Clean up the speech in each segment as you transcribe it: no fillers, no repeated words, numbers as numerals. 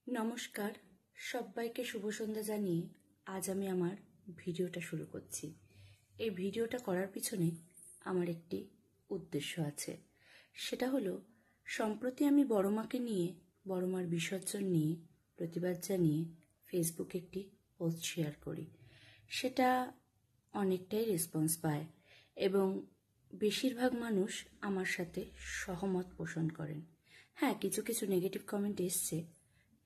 নমস্কার, সবাইকে শুভ সন্ধ্যা জানিয়ে আজ আমি আমার ভিডিওটা শুরু করছি। এই ভিডিওটা করার পিছনে আমার একটি উদ্দেশ্য আছে। সেটা হলো, সম্প্রতি আমি বড় মাকে নিয়ে, বড় মার বিসর্জন নিয়ে প্রতিবাদ জানিয়ে ফেসবুকে একটি পোস্ট শেয়ার করি। সেটা অনেকটাই রেসপন্স পায় এবং বেশিরভাগ মানুষ আমার সাথে সহমত পোষণ করেন। হ্যাঁ, কিছু কিছু নেগেটিভ কমেন্ট এসছে,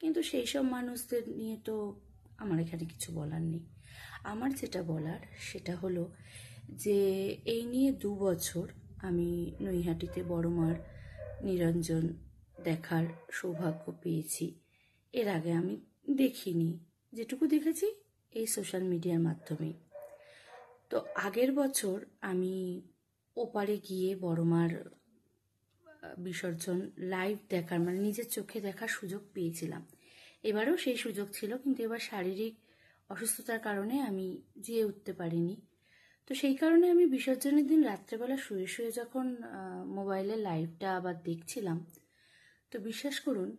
কিন্তু সেই সব মানুষদের নিয়ে তো আমার এখানে কিছু বলার নেই। আমার যেটা বলার সেটা হলো যে এই নিয়ে 2 বছর আমি নৈহাটিতে বড় মার নিরঞ্জন দেখার সৌভাগ্য পেয়েছি। এর আগে আমি দেখিনি, যেটুকু দেখেছি এই সোশ্যাল মিডিয়ার মাধ্যমেই। তো আগের বছর আমি ওপারে গিয়ে বড় মার বিসর্জন লাইভ দেখার, মানে নিজের চোখে দেখার সুযোগ পেয়েছিলাম। এবারেও সেই সুযোগ ছিল, কিন্তু এবার শারীরিক অসুস্থতার কারণে আমি যেয়ে উঠতে পারিনি। তো সেই কারণে আমি বিসর্জনের দিন রাত্রেবেলা শুয়ে শুয়ে যখন মোবাইলে লাইভটা আবার দেখছিলাম, তো বিশ্বাস করুন,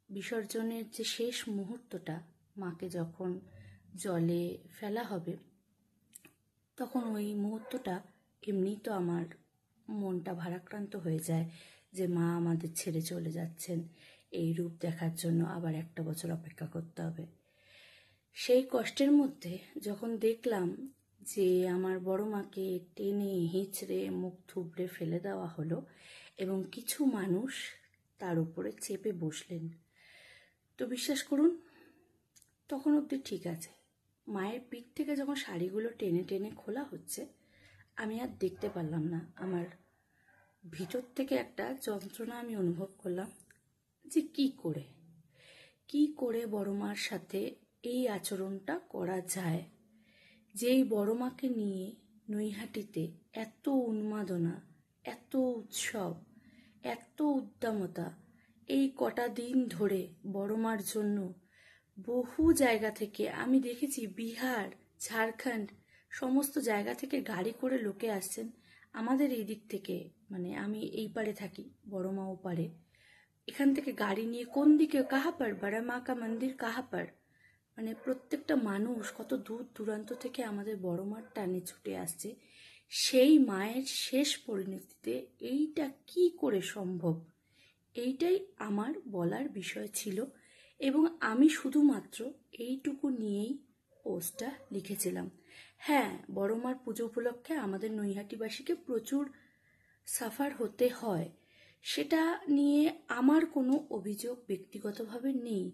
বিসর্জনের যে শেষ মুহূর্তটা, মাকে যখন জলে ফেলা হবে, তখন ওই মুহূর্তটা এমনিই তো আমার মনটা ভারাক্রান্ত হয়ে যায় যে মা আমাদের ছেড়ে চলে যাচ্ছেন, এই রূপ দেখার জন্য আবার 1 বছর অপেক্ষা করতে হবে। সেই কষ্টের মধ্যে যখন দেখলাম যে আমার বড় মাকে টেনে হিঁচড়ে মুখ থুবড়ে ফেলে দেওয়া হলো এবং কিছু মানুষ তার উপরে চেপে বসলেন, তো বিশ্বাস করুন, তখন অবধি ঠিক আছে। মায়ের পিঠ থেকে যখন শাড়িগুলো টেনে টেনে খোলা হচ্ছে, আমি আর দেখতে পারলাম না। আমার ভিতর থেকে একটা যন্ত্রণা আমি অনুভব করলাম যে কি করে বড় মার সাথে এই আচরণটা করা যায়। যেই বড় মাকে নিয়ে নৈহাটিতে এত উন্মাদনা, এত উৎসব, এত উদ্দামতা, এই কটা দিন ধরে বড় মার জন্য বহু জায়গা থেকে আমি দেখেছি, বিহার, ঝাড়খণ্ড, সমস্ত জায়গা থেকে গাড়ি করে লোকে আসছেন আমাদের এই দিক থেকে। মানে আমি এই পারে থাকি, বড় মা ও পারে, এখান থেকে গাড়ি নিয়ে কোন দিকে, কাহা পার বড় মা কা মন্দির, কাহা পার, মানে প্রত্যেকটা মানুষ কত দূর দূরান্ত থেকে আমাদের বড় মার টানে ছুটে আসছে। সেই মায়ের শেষ পরিণতিতে এইটা কি করে সম্ভব, এইটাই আমার বলার বিষয় ছিল এবং আমি শুধুমাত্র এইটুকু নিয়েই পোস্টটা লিখেছিলাম। হ্যাঁ, বড় মার পুজো উপলক্ষে আমাদের নৈহাটিবাসীকে প্রচুর সাফার হতে হয়, সেটা নিয়ে আমার কোনো অভিযোগ ব্যক্তিগতভাবে নেই।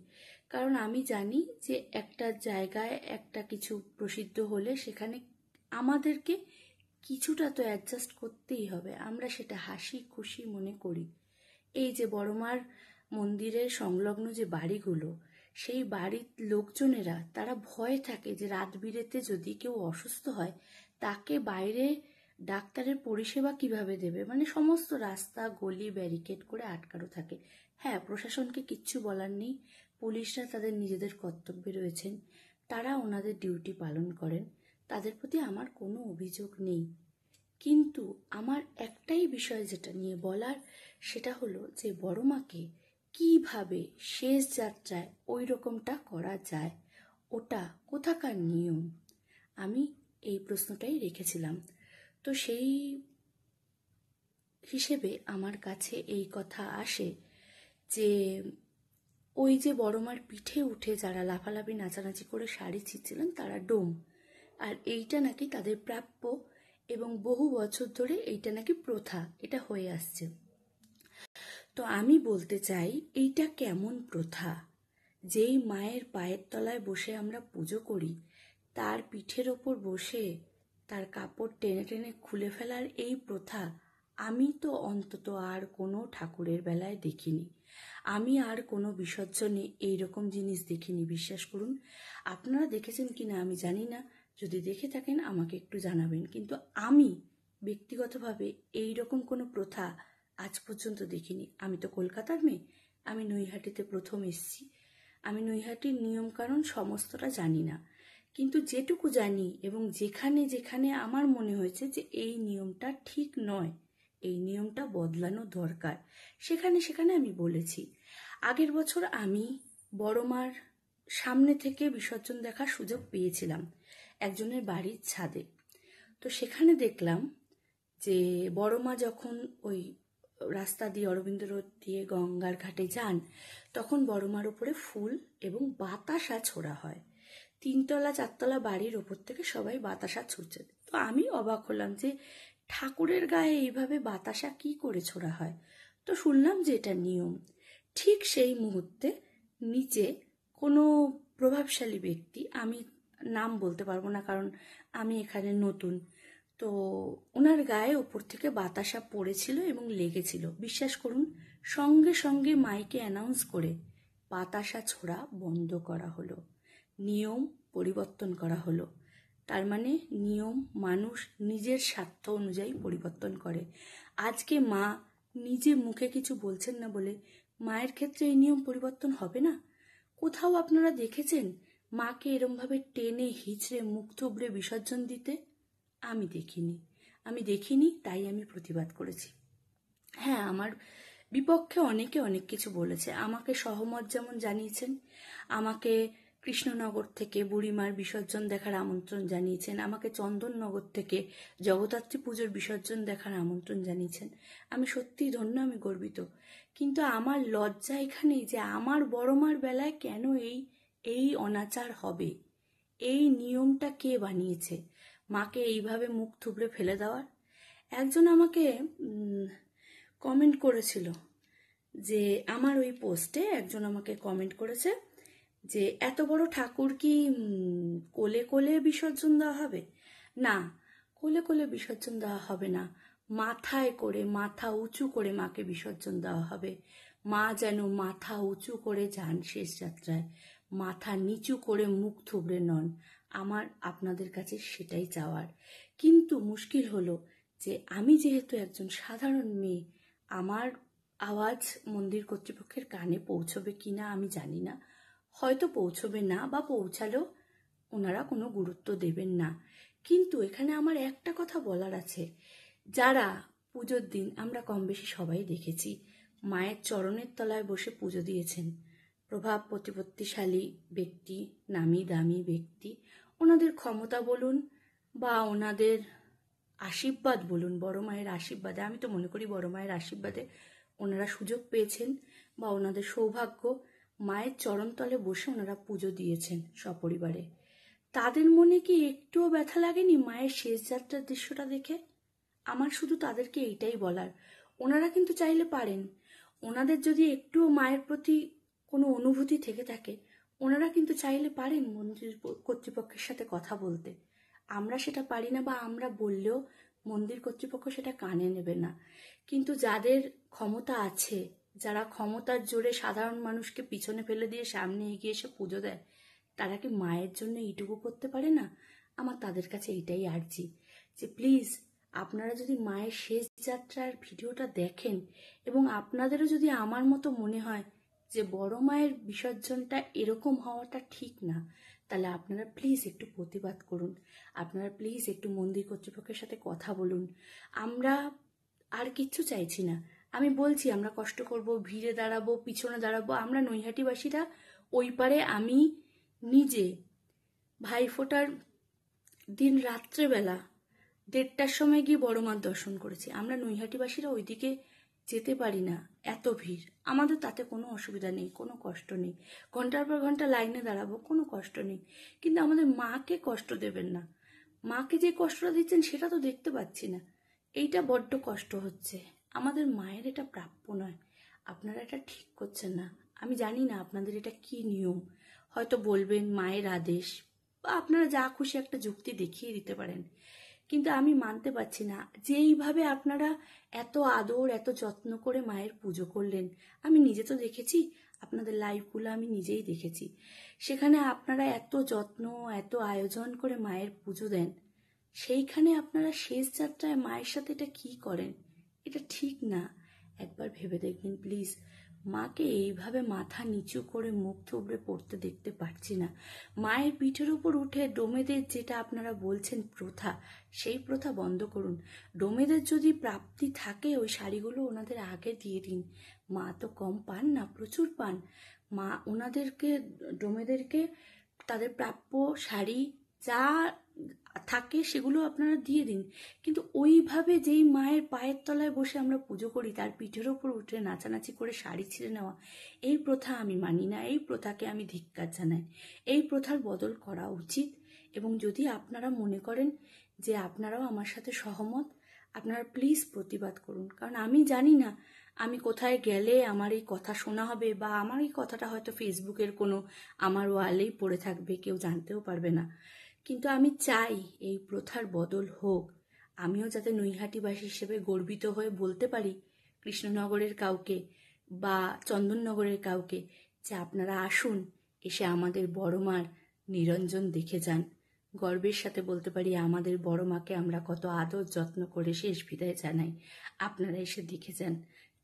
কারণ আমি জানি যে একটা জায়গায় একটা কিছু প্রসিদ্ধ হলে সেখানে আমাদেরকে কিছুটা তো অ্যাডজাস্ট করতেই হবে, আমরা সেটা হাসি খুশি মনে করি। এই যে বড় মার মন্দিরের সংলগ্ন যে বাড়িগুলো, সেই বাড়ির লোকজনেরা তারা ভয় থাকে যে রাত বিরেতে যদি কেউ অসুস্থ হয়, তাকে বাইরে ডাক্তারের পরিষেবা কিভাবে দেবে, মানে সমস্ত রাস্তা গলি ব্যারিকেড করে আটকানো থাকে। হ্যাঁ, প্রশাসনকে কিচ্ছু বলার নেই, পুলিশরা তাদের নিজেদের কর্তব্যে রয়েছেন, তারা ওনাদের ডিউটি পালন করেন, তাদের প্রতি আমার কোনো অভিযোগ নেই। কিন্তু আমার একটাই বিষয় যেটা নিয়ে বলার, সেটা হলো যে বড় মাকে কিভাবে শেষ যাত্রায় ওই রকমটা করা যায়, ওটা কোথাকার নিয়ম, আমি এই প্রশ্নটাই রেখেছিলাম। তো সেই হিসেবে আমার কাছে এই কথা আসে যে ওই যে বড় মার পিঠে উঠে যারা লাফালাফি নাচানাচি করে শাড়ি ছিঁচ্ছিলেন, তারা ডোম, আর এইটা নাকি তাদের প্রাপ্য এবং বহু বছর ধরে এইটা নাকি প্রথা, এটা হয়ে আসছে। তো আমি বলতে চাই, এইটা কেমন প্রথা? যেই মায়ের পায়ের তলায় বসে আমরা পুজো করি, তার পিঠের ওপর বসে তার কাপড় টেনে টেনে খুলে ফেলার এই প্রথা আমি তো অন্তত আর কোনো ঠাকুরের বেলায় দেখিনি, আমি আর কোনো বিসর্জনে এইরকম জিনিস দেখিনি। বিশ্বাস করুন, আপনারা দেখেছেন কিনা আমি জানি না, যদি দেখে থাকেন আমাকে একটু জানাবেন, কিন্তু আমি ব্যক্তিগতভাবে এইরকম কোনো প্রথা আজ পর্যন্ত দেখিনি। আমি তো কলকাতার মেয়ে, আমি নৈহাটিতে প্রথম এসেছি, আমি নৈহাটির নিয়মকানুন সমস্তটা জানি না, কিন্তু যেটুকু জানি এবং যেখানে যেখানে আমার মনে হয়েছে যে এই নিয়মটা ঠিক নয়, এই নিয়মটা বদলানো দরকার, সেখানে সেখানে আমি বলেছি। আগের বছর আমি বড় মার সামনে থেকে বিসর্জন দেখার সুযোগ পেয়েছিলাম একজনের বাড়ির ছাদে। তো সেখানে দেখলাম যে বড় মা যখন ওই রাস্তা দিয়ে অরবিন্দ রোড দিয়ে গঙ্গার ঘাটে যান, তখন বড় মার উপরে ফুল এবং বাতাসা ছোড়া হয়। 3তলা 4তলা বাড়ির ওপর থেকে সবাই বাতাসা ছুটছে। তো আমি অবাক হলাম যে ঠাকুরের গায়ে এইভাবে বাতাসা কি করে ছোড়া হয়। তো শুনলাম যে এটা নিয়ম। ঠিক সেই মুহূর্তে নিচে কোনো প্রভাবশালী ব্যক্তি, আমি নাম বলতে পারবো না কারণ আমি এখানে নতুন, তো ওনার গায়ে ওপর থেকে বাতাসা পড়েছিল এবং লেগেছিল। বিশ্বাস করুন, সঙ্গে সঙ্গে মাইকে অ্যানাউন্স করে বাতাসা ছোড়া বন্ধ করা হলো, নিয়ম পরিবর্তন করা হলো। তার মানে নিয়ম মানুষ নিজের স্বার্থ অনুযায়ী পরিবর্তন করে। আজকে মা নিজে মুখে কিছু বলছেন না বলে মায়ের ক্ষেত্রে এই নিয়ম পরিবর্তন হবে না? কোথাও আপনারা দেখেছেন মাকে এরমভাবে টেনে হিচড়ে মুখ থুবড়ে বিসর্জন দিতে? আমি দেখিনি, তাই আমি প্রতিবাদ করেছি। হ্যাঁ, আমার বিপক্ষে অনেকে অনেক কিছু বলেছে, আমাকে সহমত যেমন জানিয়েছেন, আমাকে কৃষ্ণনগর থেকে বুড়িমার বিসর্জন দেখার আমন্ত্রণ জানিয়েছেন, আমাকে চন্দননগর থেকে জগদ্ধাত্রী পুজোর বিসর্জন দেখার আমন্ত্রণ জানিয়েছেন। আমি সত্যিই ধন্য, আমি গর্বিত। কিন্তু আমার লজ্জা এখানেই যে আমার বড় মার বেলায় কেন এই অনাচার হবে? এই নিয়মটা কে বানিয়েছে মাকে এইভাবে মুখ থুবড়ে ফেলে দেওয়ার? একজন আমাকে কমেন্ট করেছিল যে আমার ওই পোস্টে একজন আমাকে কমেন্ট করেছে যে এত বড় ঠাকুর কি কোলে কোলে বিসর্জন দেওয়া হবে? না, কোলে কোলে বিসর্জন দেওয়া হবে না, মাথায় করে, মাথা উঁচু করে মাকে বিসর্জন দেওয়া হবে। মা যেন মাথা উঁচু করে যান শেষ যাত্রায়, মাথা নিচু করে মুখ থুবড়ে নন। আমার আপনাদের কাছে সেটাই চাওয়ার। কিন্তু মুশকিল হলো যে আমি যেহেতু একজন সাধারণ মেয়ে, আমার আওয়াজ মন্দির কর্তৃপক্ষের কানে পৌঁছবে কিনা আমি জানি না, হয়তো পৌঁছবে না, বা পৌঁছালেও ওনারা কোনো গুরুত্ব দেবেন না। কিন্তু এখানে আমার একটা কথা বলার আছে, যারা পুজোর দিন আমরা কম বেশি সবাই দেখেছি মায়ের চরণের তলায় বসে পুজো দিয়েছেন, প্রভাব প্রতিপত্তিশালী ব্যক্তি, নামি দামি ব্যক্তি, ওনাদের ক্ষমতা বলুন বা ওনাদের আশীর্বাদ বলুন, বড় মায়ের আশীর্বাদে, আমি তো মনে করি বড় মায়ের আশীর্বাদে ওনারা সুযোগ পেয়েছেন বা ওনাদের সৌভাগ্য, মায়ের চরণতলে বসে ওনারা পুজো দিয়েছেন সপরিবারে। তাদের মনে কি একটুও ব্যথা লাগেনি মায়ের শেষ যাত্রার দৃশ্যটা দেখে? আমার শুধু তাদেরকে এইটাই বলার, ওনারা কিন্তু চাইলে পারেন, ওনাদের যদি একটুও মায়ের প্রতি কোনো অনুভূতি থেকে থাকে, ওনারা কিন্তু চাইলে পারেন মন্দির কর্তৃপক্ষের সাথে কথা বলতে। আমরা সেটা পারি না, বা আমরা বললেও মন্দির কর্তৃপক্ষ সেটা কানে নেবে না। কিন্তু যাদের ক্ষমতা আছে, যারা ক্ষমতার জোরে সাধারণ মানুষকে পিছনে ফেলে দিয়ে সামনে এগিয়ে এসে পুজো দেয়, তারা কি মায়ের জন্য এইটুকু করতে পারে না? আমার তাদের কাছে এইটাই আর্জি যে প্লিজ আপনারা যদি মায়ের শেষ যাত্রার ভিডিওটা দেখেন এবং আপনাদেরও যদি আমার মতো মনে হয় যে বড় মায়ের বিসর্জনটা এরকম হওয়াটা ঠিক না, তাহলে আপনারা প্লিজ একটু প্রতিবাদ করুন, আপনারা প্লিজ একটু মন্দির কর্তৃপক্ষের সাথে কথা বলুন। আমরা আর কিচ্ছু চাইছি না। আমি বলছি আমরা কষ্ট করব, ভিড়ে দাঁড়াবো, পিছনে দাঁড়াবো, আমরা নৈহাটিবাসীরা ওই পারে, আমি নিজে ভাইফোঁটার দিন রাত্রেবেলা 1:30টার সময় গিয়ে বড় মার দর্শন করেছি। আমরা নৈহাটিবাসীরা ওইদিকে যেতে পারি না, এত ভিড়। আমাদের তাতে কোনো অসুবিধা নেই, কোনো কষ্ট নেই, ঘন্টার পর ঘন্টা লাইনে দাঁড়াবো, কোনো কষ্ট নেই। কিন্তু আমাদের মাকে কষ্ট দেবেন না। মাকে যে কষ্টটা দিচ্ছেন সেটা তো দেখতে পাচ্ছি না, এইটা বড্ড কষ্ট হচ্ছে। আমাদের মায়ের এটা প্রাপ্য নয়, আপনারা এটা ঠিক করছেন না। আমি জানি না আপনাদের এটা কি নিয়ম, হয়তো বলবেন মায়ের আদেশ, বা আপনারা যা খুশি একটা যুক্তি দেখিয়ে দিতে পারেন, কিন্তু আমি মানতে পারছি না যে এইভাবে আপনারা এত আদর এত যত্ন করে মায়ের পুজো করলেন। আমি নিজে তো দেখেছি, আপনাদের লাইভগুলো আমি নিজেই দেখেছি, সেখানে আপনারা এত যত্ন এত আয়োজন করে মায়ের পুজো দেন, সেইখানে আপনারা শেষ যাত্রায় মায়ের সাথে এটা কি করেন? এটা ঠিক না। একবার ভেবে দেখবেন প্লিজ। মাকে এইভাবে মাথা নিচু করে মুখ থুবড়ে পড়তে দেখতে পারছি না। মায়ের পিঠের উপর উঠে ডোমেদের যেটা আপনারা বলছেন প্রথা, সেই প্রথা বন্ধ করুন। ডোমেদের যদি প্রাপ্তি থাকে ওই শাড়িগুলো ওনাদের আগে দিয়ে দিন। মা তো কম পান না, প্রচুর পান। মা ওনাদেরকে ডোমেদেরকে তাদের প্রাপ্য শাড়ি যা থাকে সেগুলো আপনারা দিয়ে দিন, কিন্তু ওইভাবে যেই মায়ের পায়ের তলায় বসে আমরা পুজো করি তার পিঠের ওপর উঠে নাচানাচি করে শাড়ি ছিঁড়ে নেওয়া, এই প্রথা আমি মানি না। এই প্রথাকে আমি ধিক্কার জানাই। এই প্রথার বদল করা উচিত। এবং যদি আপনারা মনে করেন যে আপনারাও আমার সাথে সহমত, আপনারা প্লিজ প্রতিবাদ করুন। কারণ আমি জানি না আমি কোথায় গেলে আমার এই কথা শোনা হবে, বা আমার এই কথাটা হয়তো ফেসবুকের কোনো আমার ওয়ালেই পড়ে থাকবে, কেউ জানতেও পারবে না। কিন্তু আমি চাই এই প্রথার বদল হোক। আমিও যাতে নৈহাটিবাসী হিসেবে গর্বিত হয়ে বলতে পারি কৃষ্ণনগরের কাউকে বা চন্দননগরের কাউকে যে আপনারা আসুন, এসে আমাদের বড় মার নিরঞ্জন দেখে যান। গর্বের সাথে বলতে পারি আমাদের বড় মাকে আমরা কত আদর যত্ন করে শেষ বিদায় জানাই, আপনারা এসে দেখে যান।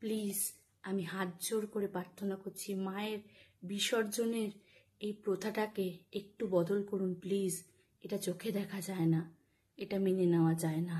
প্লিজ আমি হাত জোর করে প্রার্থনা করছি, মায়ের বিসর্জনের এই প্রথাটাকে একটু বদল করুন প্লিজ। এটা চোখে দেখা যায় না, এটা মেনে নেওয়া যায় না।